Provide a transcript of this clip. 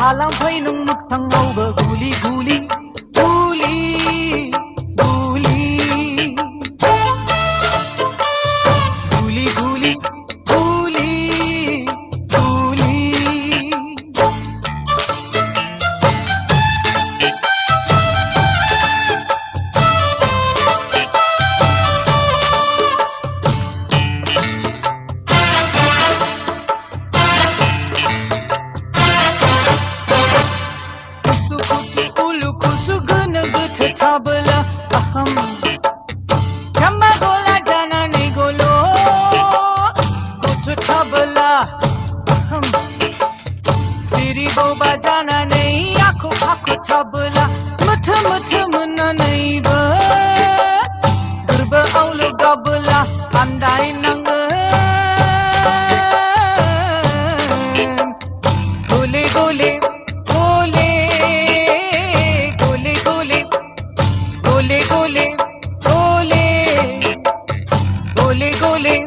Alam phai nung mực thăng ngâu bờ guli guli guli guli guli guli guli guli ulu kusu guna guta tabla aham kama gola jana ne golo guta tabla aham siri boba jana ne aku aku tabla mutha mutha munna nei ba durba aulu gabla andai nang gole gole गोले गोले